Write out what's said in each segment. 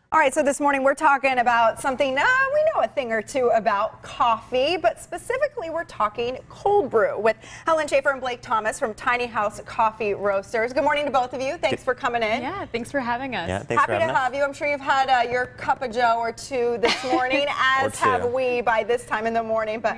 All right, so this morning we're talking about something we know a thing or two about, coffee, but specifically we're talking cold brew with Helen Schafer and Blake Thomas from Tiny House Coffee Roasters. Good morning to both of you. Thanks for coming in. Yeah, thanks for having us. Yeah, thanks for having us. Happy to have you. I'm sure you've had your cup of joe or two this morning, as have we by this time in the morning, but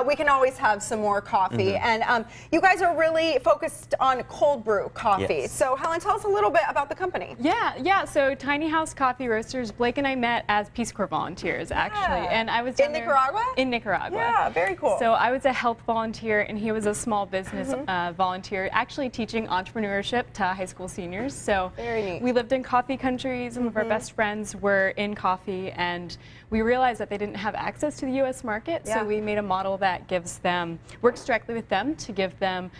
we can always have some more coffee. And you guys are really focused on cold brew coffee. Yes. So Helen, tell us a little bit about the company. Yeah. So Tiny House Coffee Roasters, Blake and I met as Peace Corps volunteers, actually. And I was in Nicaragua? In Nicaragua. Yeah, very cool. So I was a health volunteer and he was a small business volunteer, actually teaching entrepreneurship to high school seniors. So very neat. We lived in coffee country. Some of our best friends were in coffee, and we realized that they didn't have access to the U.S. market. So we made a model that works directly with them to give them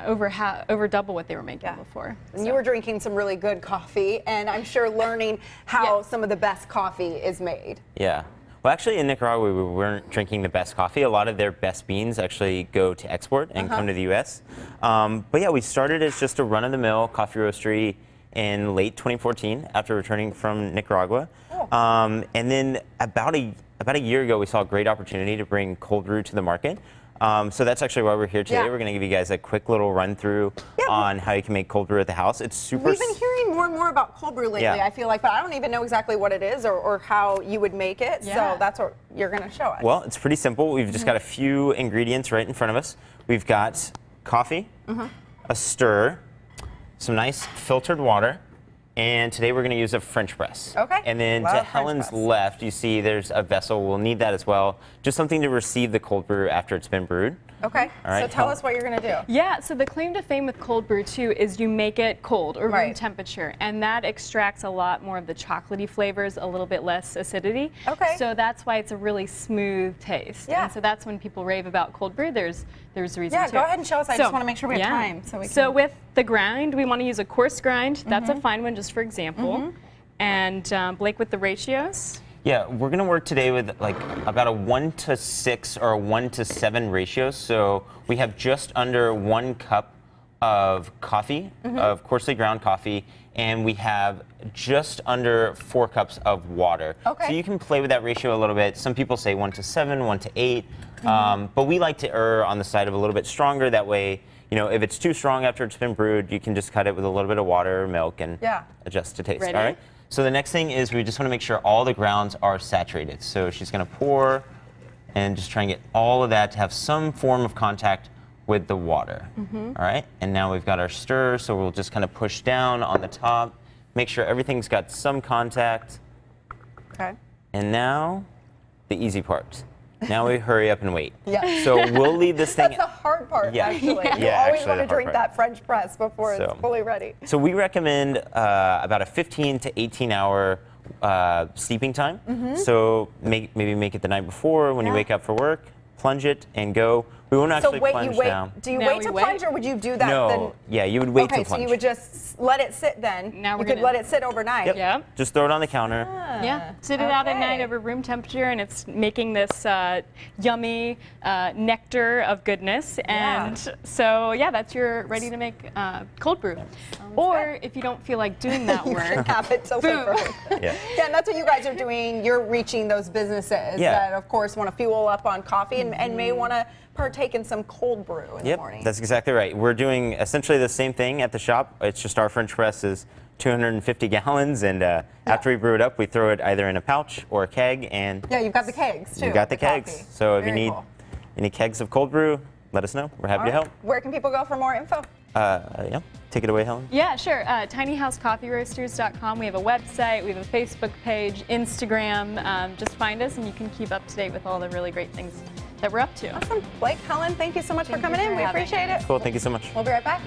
over double what they were making before. And you were drinking some really good coffee, and I'm sure learning how some of the best coffee is made. Yeah. Well, actually, in Nicaragua, we weren't drinking the best coffee. A lot of their best beans actually go to export and come to the U.S. But yeah, we started as just a run-of-the-mill coffee roastery in late 2014 after returning from Nicaragua. And then about a year ago, we saw a great opportunity to bring cold brew to the market. So that's actually why we're here today. We're going to give you guys a quick little run through on how you can make cold brew at the house. It's super. We've been hearing more and more about cold brew lately, I feel like, but I don't even know exactly what it is or how you would make it. So that's what you're going to show us. Well, it's pretty simple. We've just got a few ingredients right in front of us. We've got coffee, a stir, some nice filtered water, and today we're going to use a French press. Okay. And then to Helen's left, you see there's a vessel. We'll need that as well. Just something to receive the cold brew after it's been brewed. Okay. All right, so tell us what you're going to do. Yeah, so the claim to fame with cold brew, too, is you make it cold or room temperature, and that extracts a lot more of the chocolatey flavors, a little bit less acidity. Okay. So that's why it's a really smooth taste. Yeah. And so that's when people rave about cold brew. There's a reason to. Yeah, go ahead and show us. I just want to make sure we have time. So with the grind, we want to use a coarse grind. That's a fine one, just for example. And Blake, with the ratios? Yeah, we're going to work today with like about a 1:6 or a 1:7 ratio. So we have just under 1 cup of coffee, of coarsely ground coffee, and we have just under 4 cups of water. Okay. So you can play with that ratio a little bit. Some people say 1:7, 1:8, but we like to err on the side of a little bit stronger. That way, you know, if it's too strong after it's been brewed, you can just cut it with a little bit of water or milk and adjust to taste. Ready? All right. So the next thing is we just want to make sure all the grounds are saturated. So she's going to pour and just try and get all of that to have some form of contact with the water. All right. And now we've got our stir, so we'll just kind of push down on the top, make sure everything's got some contact. Okay. And now the easy part. Now we hurry up and wait. Yeah. So we'll leave this thing. That's the hard part, actually. You Yeah, always actually want to drink that French press before it's fully ready. So we recommend about a 15 to 18 hour steeping time. So maybe make it the night before when you wake up for work, plunge it and go. We won't actually plunge down. Do you wait to plunge, or would you do that? No. Yeah, you would wait to plunge. Okay, so you would just let it sit then. Now you could let it sit overnight. Yeah. Just throw it on the counter. Yeah. Sit it out at night over room temperature, and it's making this yummy nectar of goodness. And so, yeah, that's your ready to make cold brew. Or if you don't feel like doing that work, have it delivered. Yeah, and that's what you guys are doing. You're reaching those businesses that, of course, want to fuel up on coffee and may want to partake in some cold brew in the morning. That's exactly right. We're doing essentially the same thing at the shop. It's just our French press is 250 gallons, and after we brew it up, we throw it either in a pouch or a keg. And you've got the kegs too. You've got the kegs. So if you need any kegs of cold brew, let us know. We're happy to help. Where can people go for more info? Take it away, Helen. Yeah, sure. tinyhousecoffeeroasters.com. We have a website, we have a Facebook page, Instagram. Just find us and you can keep up to date with all the really great things that we're up to. Awesome. Blake, Helen, thank you so much for coming in. We appreciate it. Cool. Thank you so much. We'll be right back.